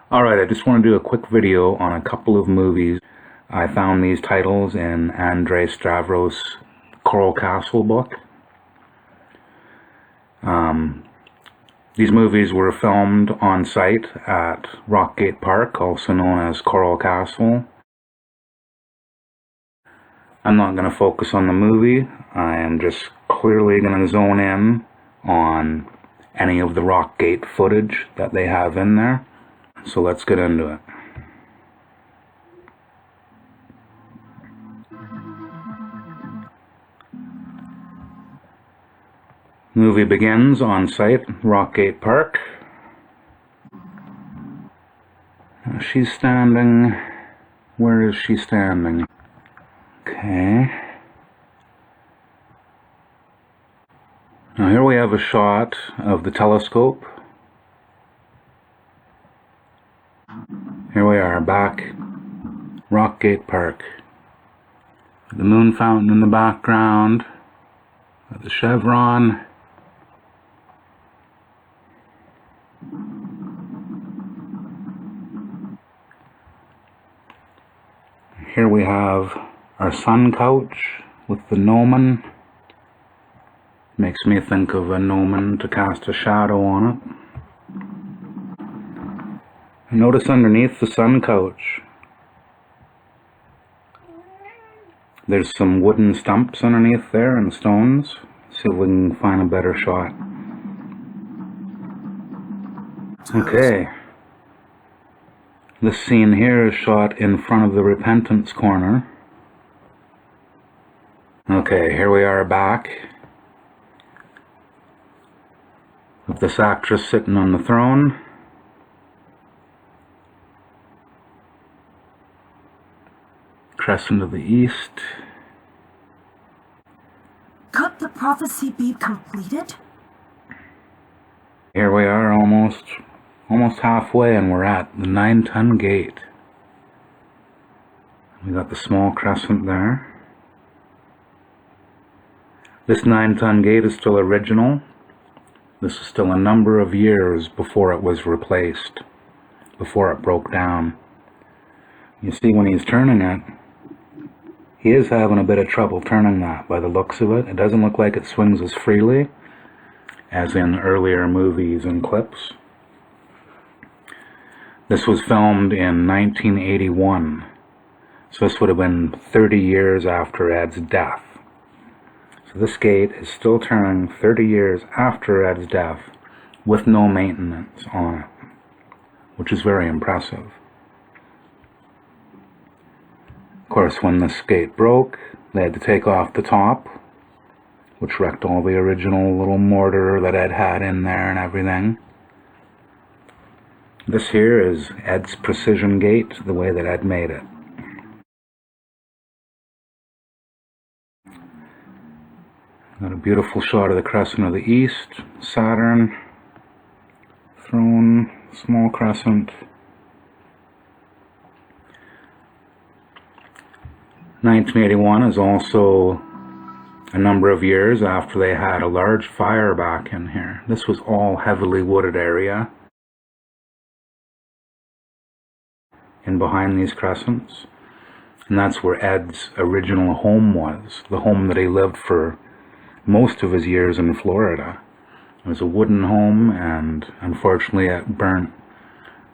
Alright, I just want to do a quick video on a couple of movies. I found these titles in Andrei Stavros' Coral Castle book. These movies were filmed on site at Rockgate Park, also known as Coral Castle. I'm not going to focus on the movie. I am just clearly going to zone in on any of the Rockgate footage that they have in there. So let's get into it. Movie begins on site, Rockgate Park. She's standing. Where is she standing? Okay. Now here we have a shot of the telescope. Here we are, back Rockgate Park. The moon fountain in the background. The chevron. Here we have our sun couch with the gnomon. Makes me think of a gnomon to cast a shadow on it. And notice underneath the sun couch, there's some wooden stumps underneath there and stones. See if we can find a better shot. Okay. This scene here is shot in front of the Repentance corner. Okay, here we are back with this actress sitting on the throne. Crescent of the east. Could the prophecy be completed? Here we are almost halfway, and we're at the 9-ton gate. We got the small crescent there. This 9-ton gate is still original. This is still a number of years before it was replaced, before it broke down. You see, when he's turning it, he is having a bit of trouble turning that by the looks of it. It doesn't look like it swings as freely as in earlier movies and clips. This was filmed in 1981, so this would have been 30 years after Ed's death. So this gate is still turning 30 years after Ed's death with no maintenance on it, which is very impressive. Of course, when this gate broke, they had to take off the top, which wrecked all the original little mortar that Ed had in there and everything. This here is Ed's precision gate, the way that Ed made it. Got a beautiful shot of the crescent of the east, Saturn, throne, small crescent. 1981 is also a number of years after they had a large fire back in here. This was all heavily wooded area in behind these crescents, and that's where Ed's original home was, the home that he lived for most of his years in Florida. It was a wooden home, and unfortunately it burnt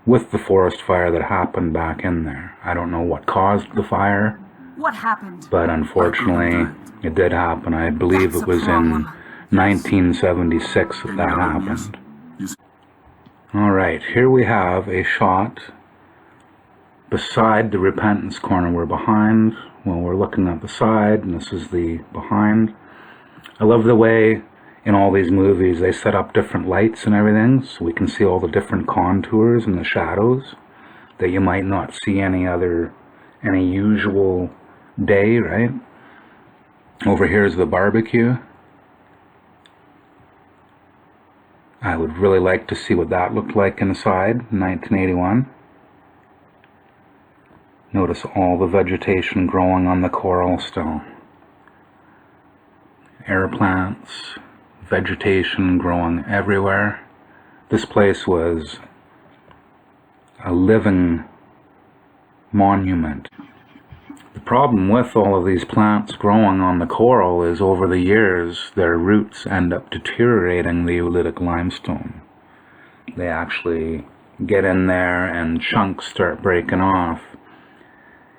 with the forest fire that happened back in there. I don't know what caused the fire. What happened? But unfortunately, it did happen. I believe it was in 1976 that happened. Alright, here we have a shot beside the Repentance corner. We're behind. Well, we're looking at the side, and this is the behind. I love the way in all these movies they set up different lights and everything, so we can see all the different contours and the shadows that you might not see any usual day, right? Over here is the barbecue. I would really like to see what that looked like inside in 1981. Notice all the vegetation growing on the coral still. Air plants, vegetation growing everywhere. This place was a living monument. The problem with all of these plants growing on the coral is over the years their roots end up deteriorating the oolitic limestone. They actually get in there and chunks start breaking off.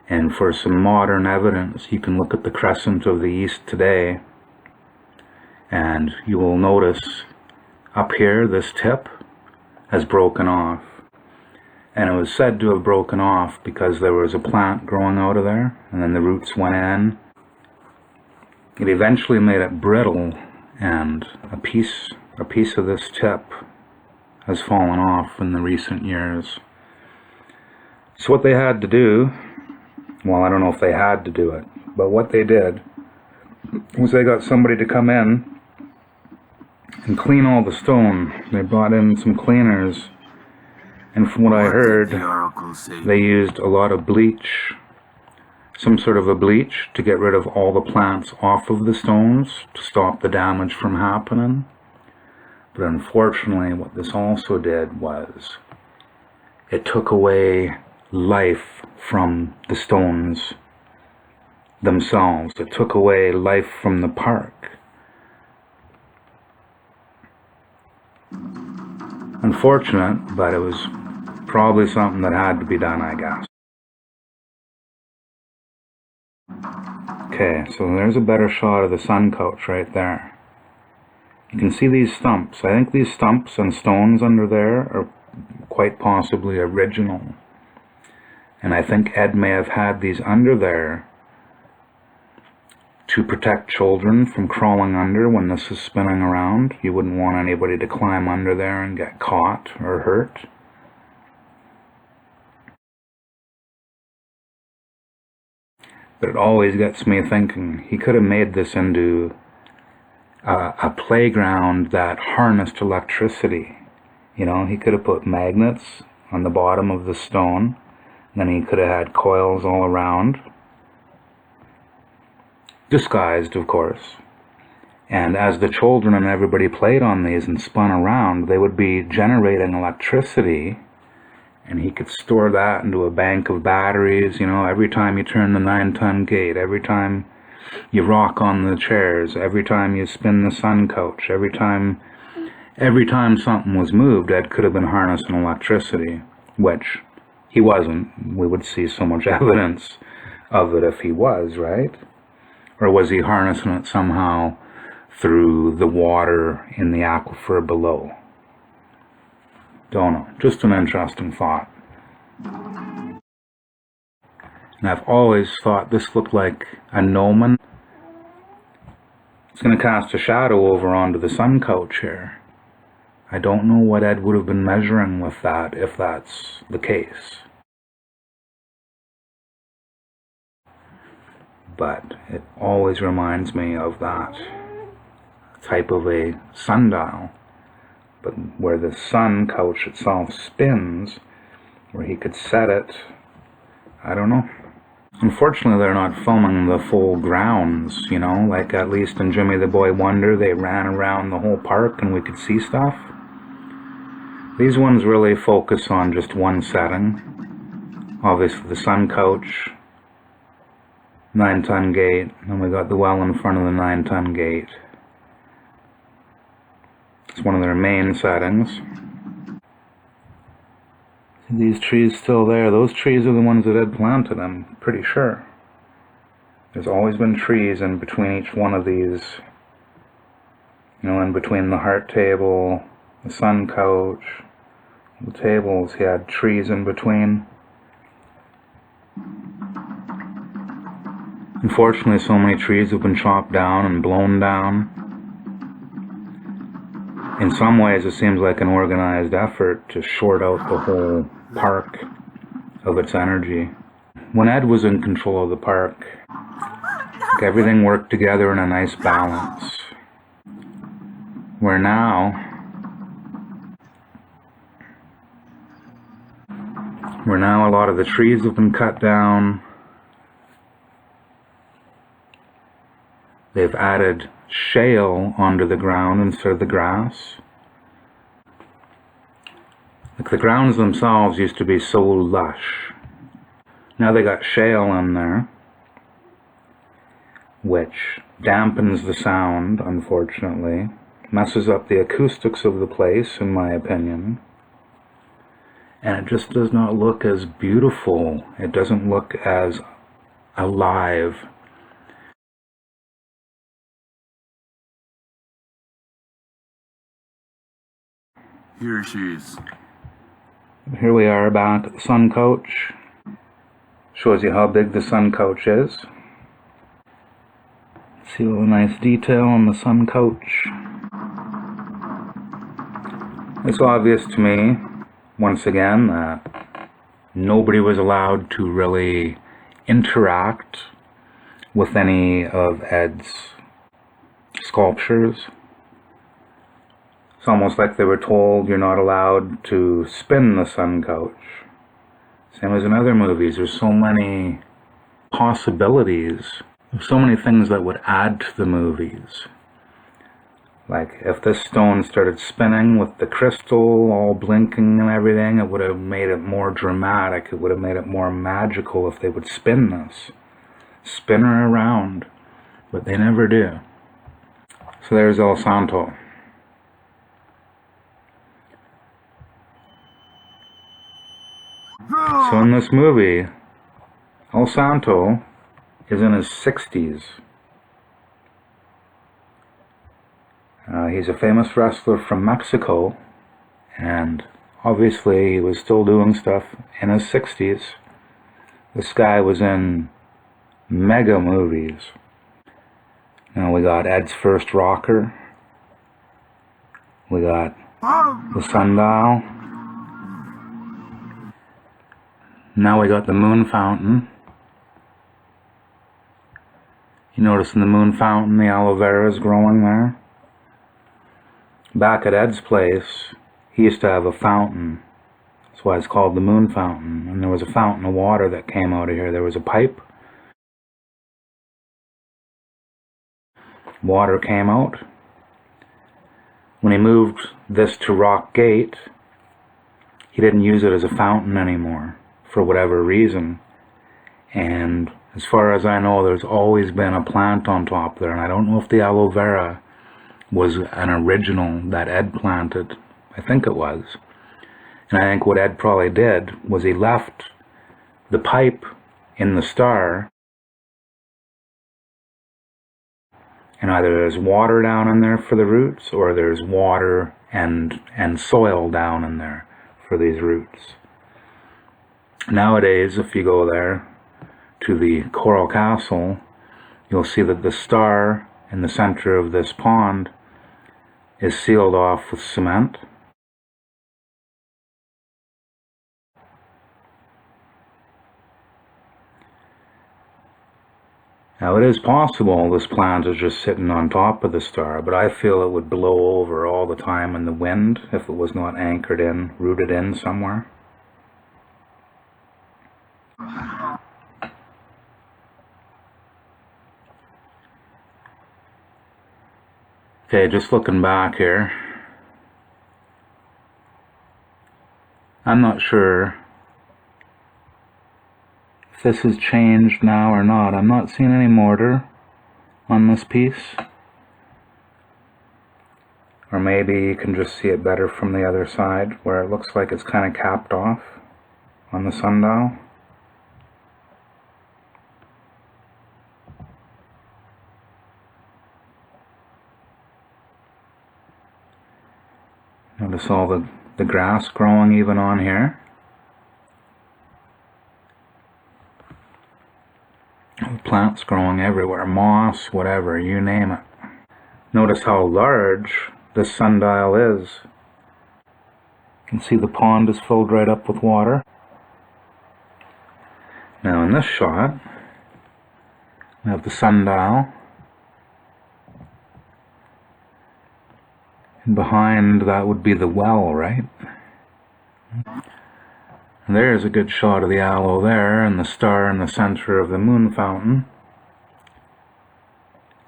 And for some modern evidence, you can look at the crescent of the East today, and you will notice up here this tip has broken off. And it was said to have broken off because there was a plant growing out of there, and then the roots went in. It eventually made it brittle, and a piece of this tip has fallen off in the recent years. So what they had to do, well, I don't know if they had to do it, but what they did was they got somebody to come in and clean all the stone. They brought in some cleaners, and from what I heard, they used a lot of bleach, some sort of a bleach, to get rid of all the plants off of the stones to stop the damage from happening. But unfortunately, what this also did was it took away life from the stones themselves. It took away life from the park. Unfortunate, but it was probably something that had to be done, I guess. Okay, so there's a better shot of the suncoach right there. You can see these stumps. I think these stumps and stones under there are quite possibly original. And I think Ed may have had these under there to protect children from crawling under when this is spinning around. You wouldn't want anybody to climb under there and get caught or hurt. But it always gets me thinking, he could have made this into a playground that harnessed electricity. You know, he could have put magnets on the bottom of the stone, and then he could have had coils all around. Disguised, of course. And as the children and everybody played on these and spun around, they would be generating electricity, and he could store that into a bank of batteries. You know, every time you turn the 9-ton gate, every time you rock on the chairs, every time you spin the suncoach, every time something was moved, Ed could have been harnessing electricity, which he wasn't. We would see so much evidence of it if he was, right? Or was he harnessing it somehow through the water in the aquifer below? Don't know. Just an interesting thought. And I've always thought this looked like a gnomon. It's going to cast a shadow over onto the suncoach here. I don't know what Ed would have been measuring with that, if that's the case. But it always reminds me of that type of a sundial, but where the suncoach itself spins, where he could set it. I don't know. Unfortunately, they're not filming the full grounds, you know, like at least in Jimmy the Boy Wonder, they ran around the whole park and we could see stuff. These ones really focus on just one setting. Obviously the suncoach, 9-ton gate, and we got the well in front of the 9-ton gate. It's one of their main settings. See these trees still there? Those trees are the ones that Ed planted, I'm pretty sure. There's always been trees in between each one of these. You know, in between the heart table, the suncoach, the tables, he had trees in between. Unfortunately, so many trees have been chopped down and blown down. In some ways, it seems like an organized effort to short out the whole park of its energy. When Ed was in control of the park, everything worked together in a nice balance. Where now a lot of the trees have been cut down. They've added shale onto the ground instead of the grass. Like the grounds themselves used to be so lush. Now they got shale in there, which dampens the sound, unfortunately. Messes up the acoustics of the place, in my opinion. And it just does not look as beautiful. It doesn't look as alive. Here she is. Here we are back at the Sun Coach. Shows you how big the Sun Coach is. See a little nice detail on the Sun Coach. It's obvious to me, once again, that nobody was allowed to really interact with any of Ed's sculptures. It's almost like they were told you're not allowed to spin the Sun Coach. Same as in other movies, there's so many possibilities. There's so many things that would add to the movies. Like, if this stone started spinning with the crystal all blinking and everything, it would have made it more dramatic. It would have made it more magical if they would spin this. Spin her around. But they never do. So there's El Santo. So in this movie, El Santo is in his 60s. He's a famous wrestler from Mexico, and obviously he was still doing stuff in his 60s. This guy was in mega movies. Now we got Ed's First Rocker. We got The Sundial. Now we got the Moon Fountain. You notice in the Moon Fountain the aloe vera is growing there. Back at Ed's place, he used to have a fountain. That's why it's called the Moon Fountain. And there was a fountain of water that came out of here. There was a pipe. Water came out. When he moved this to Rock Gate, he didn't use it as a fountain anymore, for whatever reason. And as far as I know, there's always been a plant on top there, and I don't know if the aloe vera was an original that Ed planted. I think it was. And I think what Ed probably did was he left the pipe in the star, and either there's water down in there for the roots, or there's water and soil down in there for these roots. Nowadays, if you go there to the Coral Castle, you'll see that the star in the center of this pond is sealed off with cement. Now, it is possible this plant is just sitting on top of the star, but I feel it would blow over all the time in the wind if it was not anchored in, rooted in somewhere. Okay, just looking back here, I'm not sure if this has changed now or not. I'm not seeing any mortar on this piece. Or maybe you can just see it better from the other side, where it looks like it's kind of capped off on the sundial. Notice all the grass growing even on here. Plants growing everywhere, moss, whatever, you name it. Notice how large this sundial is. You can see the pond is filled right up with water. Now in this shot, we have the sundial. And behind that would be the well, right? And there's a good shot of the aloe there, and the star in the center of the moon fountain.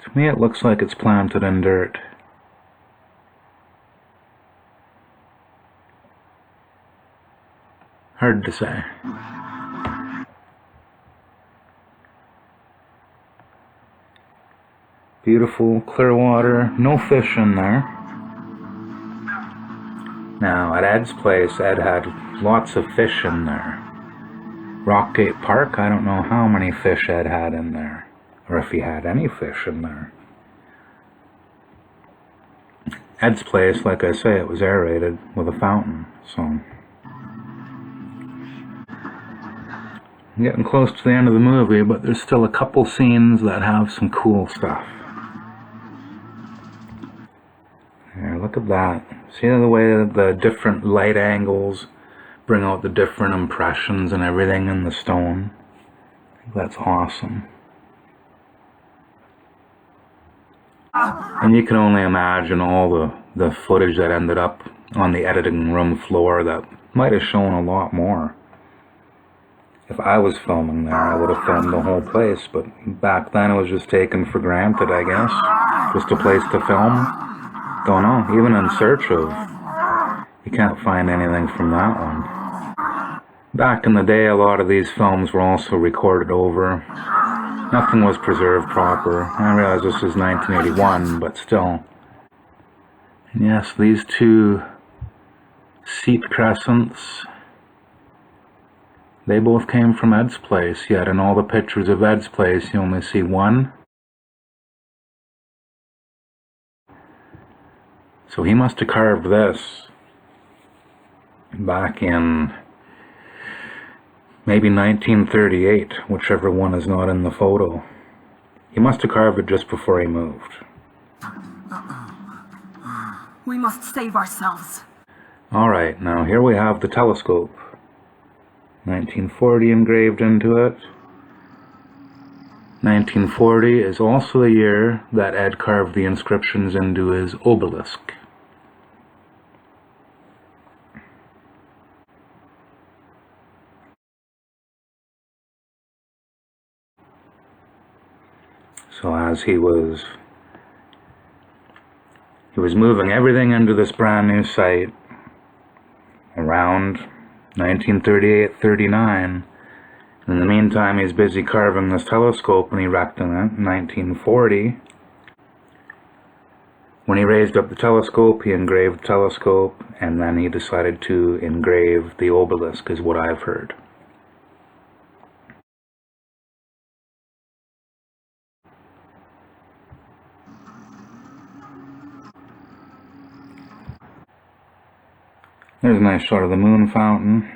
To me it looks like it's planted in dirt. Hard to say. Beautiful, clear water, no fish in there. Now, at Ed's place, Ed had lots of fish in there. Rockgate Park, I don't know how many fish Ed had in there, or if he had any fish in there. Ed's place, like I say, it was aerated with a fountain, so... I'm getting close to the end of the movie, but there's still a couple scenes that have some cool stuff. Here, look at that. See the way that the different light angles bring out the different impressions and everything in the stone? I think that's awesome. And you can only imagine all the footage that ended up on the editing room floor that might have shown a lot more. If I was filming there, I would have filmed the whole place, but back then it was just taken for granted, I guess. Just a place to film. Don't know, even in search of, you can't find anything from that one. Back in the day, a lot of these films were also recorded over. Nothing was preserved proper. I realize this is 1981, but still. And yes, these two seat crescents, they both came from Ed's place, yet in all the pictures of Ed's place you only see one. So he must have carved this back in maybe 1938, whichever one is not in the photo. He must have carved it just before he moved. We must save ourselves. Alright, now here we have the telescope. 1940 engraved into it. 1940 is also the year that Ed carved the inscriptions into his obelisk. So as he was moving everything into this brand new site around 1938-39. In the meantime, he's busy carving this telescope and erecting it in 1940. When he raised up the telescope, he engraved the telescope, and then he decided to engrave the obelisk, is what I've heard. There's a nice shot of the moon fountain.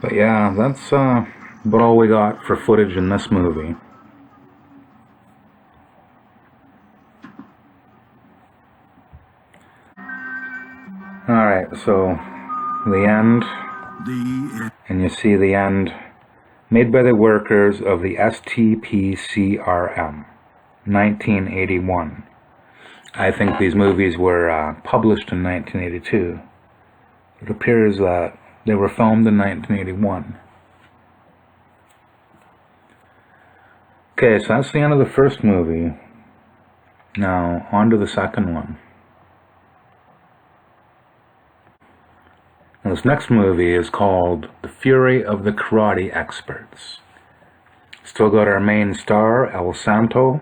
But yeah, that's about all we got for footage in this movie. Alright, so the end, and you see the end made by the workers of the STPCRM, 1981. I think these movies were published in 1982. It appears that they were filmed in 1981. Okay, so that's the end of the first movie. Now, on to the second one. Now, this next movie is called The Fury of the Karate Experts. Still got our main star, El Santo,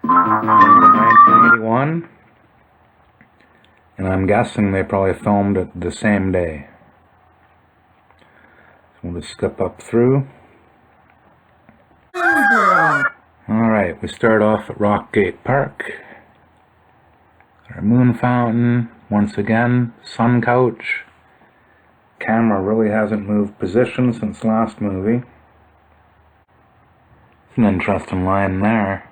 in 1981. And I'm guessing they probably filmed it the same day. So we'll just skip up through. Alright, we start off at Rockgate Park. Our moon fountain, once again, sun couch. Camera really hasn't moved position since last movie. It's an interesting line there.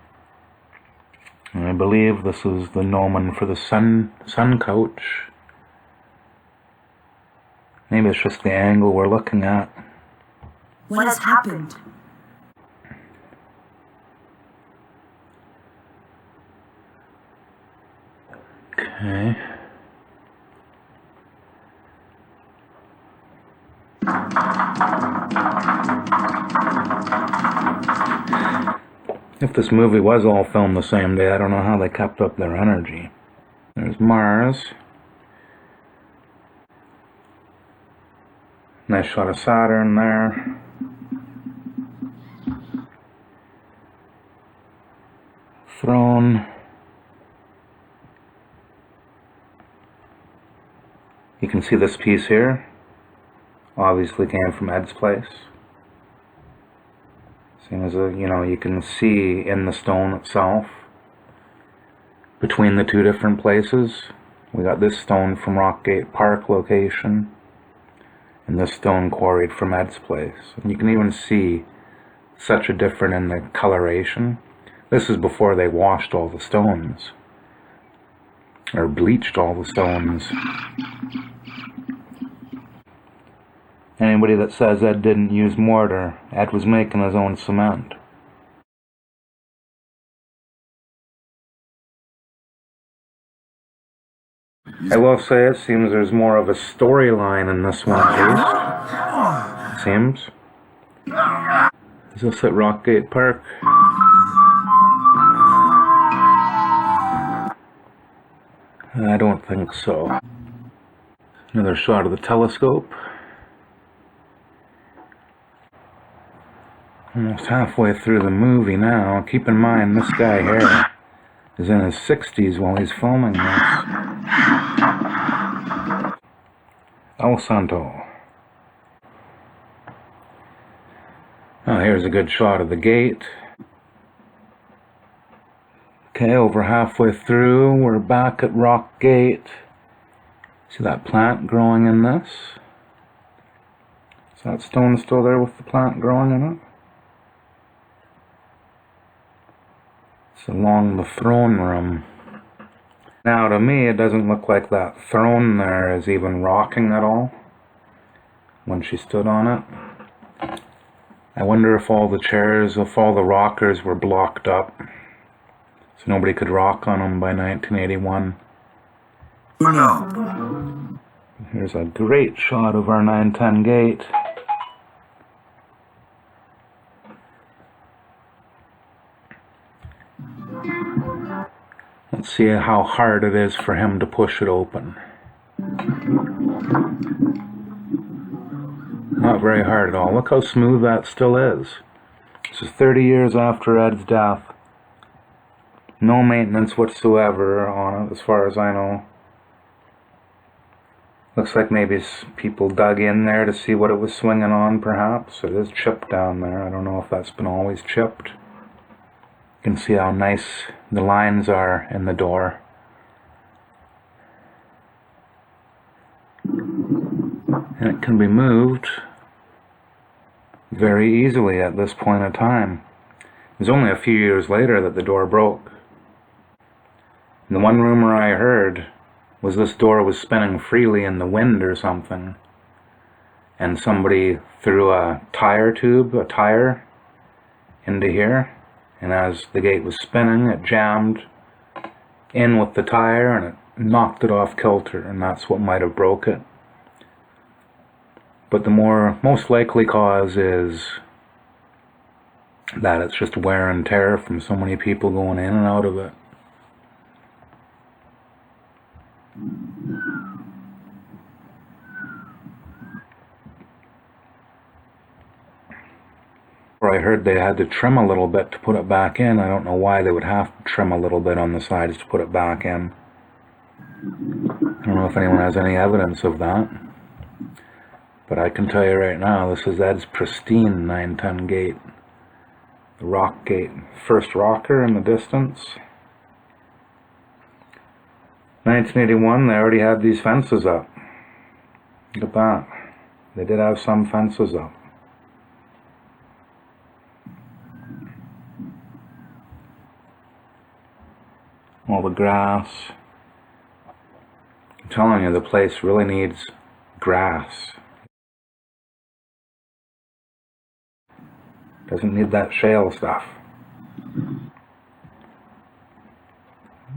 And I believe this is the gnomon for the sun couch. Maybe it's just the angle we're looking at. What has happened? Okay. If this movie was all filmed the same day, I don't know how they kept up their energy. There's Mars. Nice shot of Saturn there. Throne. You can see this piece here. Obviously came from Ed's place. Same as you can see in the stone itself. Between the two different places, we got this stone from Rockgate Park location, and this stone quarried from Ed's place. And you can even see such a difference in the coloration. This is before they washed all the stones, or bleached all the stones. Anybody that says Ed didn't use mortar, Ed was making his own cement. I will say it seems there's more of a storyline in this one, at least. Seems. Is this at Rockgate Park? I don't think so. Another shot of the telescope. Almost halfway through the movie now. Keep in mind, this guy here is in his 60s while he's filming this. El Santo. Oh, here's a good shot of the gate. Okay, over halfway through, we're back at Rockgate. See that plant growing in this? Is that stone still there with the plant growing in it? It's along the throne room. Now, to me, it doesn't look like that throne there is even rocking at all when she stood on it. I wonder if all the chairs, if all the rockers were blocked up so nobody could rock on them by 1981. Uno. Here's a great shot of our 910 gate. Let's see how hard it is for him to push it open. Not very hard at all. Look how smooth that still is. This is 30 years after Ed's death. No maintenance whatsoever on it, as far as I know. Looks like maybe people dug in there to see what it was swinging on, perhaps. It is chipped down there. I don't know if that's been always chipped. You can see how nice the lines are in the door. And it can be moved very easily at this point in time. It was only a few years later that the door broke. And the one rumor I heard was this door was spinning freely in the wind or something, and somebody threw a tire tube, a tire, into here, and as the gate was spinning, it jammed in with the tire and it knocked it off kilter, and that's what might have broke it. But the most likely cause is that it's just wear and tear from so many people going in and out of it. I heard they had to trim a little bit to put it back in. I don't know why they would have to trim a little bit on the sides to put it back in. I don't know if anyone has any evidence of that. But I can tell you right now, this is Ed's pristine 910 gate. The rock gate. First rocker in the distance. 1981, they already had these fences up. Look at that. They did have some fences up. All the grass. I'm telling you, the place really needs grass. Doesn't need that shale stuff.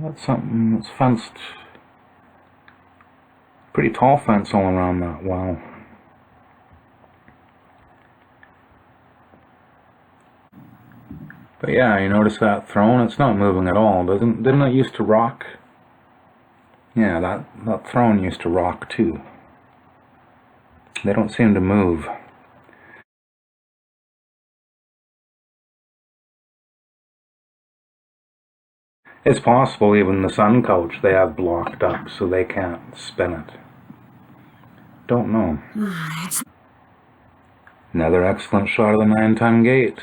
That's something that's fenced. Pretty tall fence all around that well. But yeah, you notice that throne? It's not moving at all. Didn't it used to rock? Yeah, that throne used to rock too. They don't seem to move. It's possible even the sun coach they have blocked up so they can't spin it. Don't know. Another excellent shot of the 9-ton gate.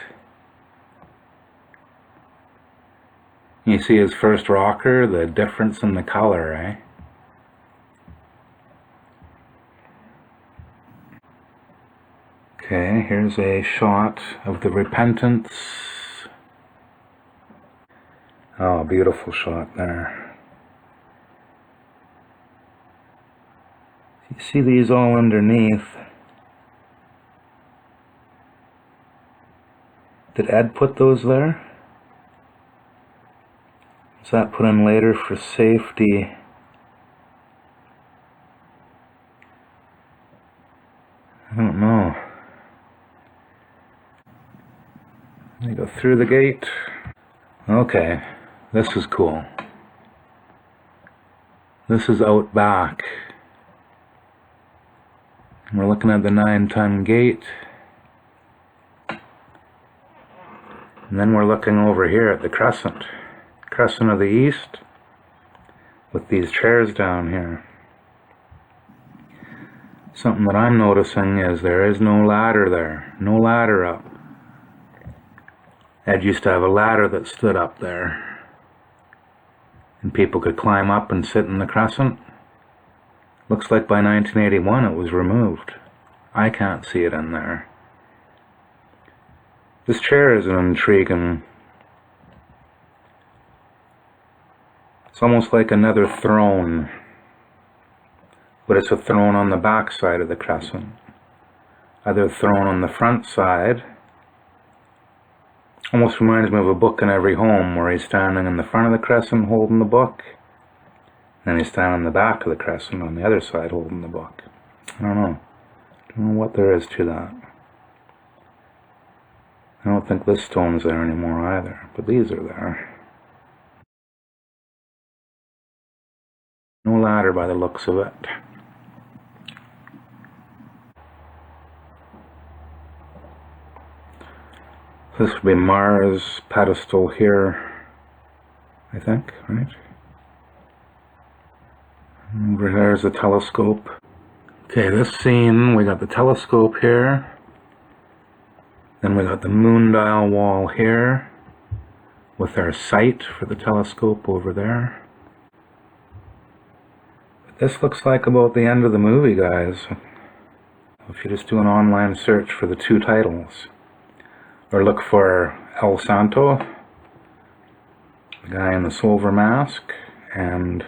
You see his first rocker, the difference in the color, eh? Okay, here's a shot of the Repentance. Oh, beautiful shot there. You see these all underneath. Did Ed put those there? Was that put in later for safety? I don't know. Let me go through the gate. Okay, this is cool. This is out back. We're looking at the 9-ton gate. And then we're looking over here at the crescent. Crescent of the East. With these chairs down here. Something that I'm noticing is there is no ladder there. No ladder up. Ed used to have a ladder that stood up there. And people could climb up and sit in the crescent. Looks like by 1981 it was removed. I can't see it in there. This chair is an intriguing... It's almost like another throne. But it's a throne on the back side of the crescent. Either a throne on the front side. Almost reminds me of A Book in Every Home, where he's standing in the front of the crescent holding the book. And he's standing in the back of the crescent on the other side holding the book. I don't know. I don't know what there is to that. I don't think this stone's there anymore either, but these are there. No ladder by the looks of it. This would be Mars' pedestal here, I think, right? Over there's the telescope. Okay, this scene, we got the telescope here. Then we got the moon dial wall here, with our sight for the telescope over there. But this looks like about the end of the movie, guys. If you just do an online search for the two titles. Or look for El Santo, the guy in the silver mask, and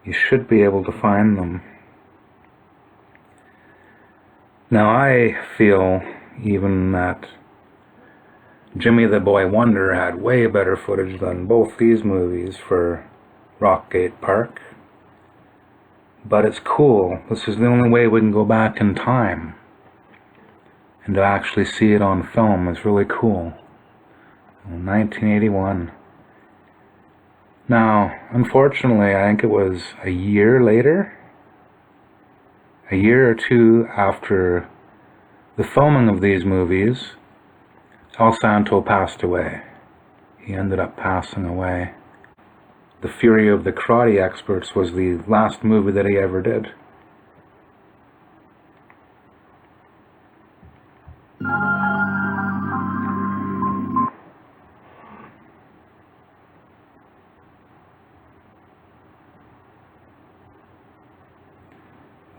you should be able to find them. Now I feel even that Jimmy the Boy Wonder had way better footage than both these movies for Rockgate Park. But it's cool. This is the only way we can go back in time. And to actually see it on film is really cool. 1981. Now, unfortunately, I think it was a year later, a year or two after the filming of these movies, El Santo passed away. He ended up passing away. The Fury of the Karate Experts was the last movie that he ever did.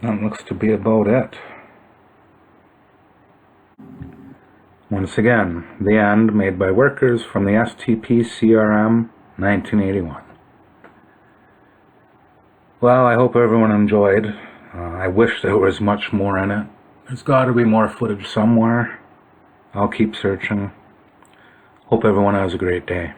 That looks to be about it. Once again, The End, made by workers from the STP CRM, 1981. Well, I hope everyone enjoyed. I wish there was much more in it. There's got to be more footage somewhere. I'll keep searching. Hope everyone has a great day.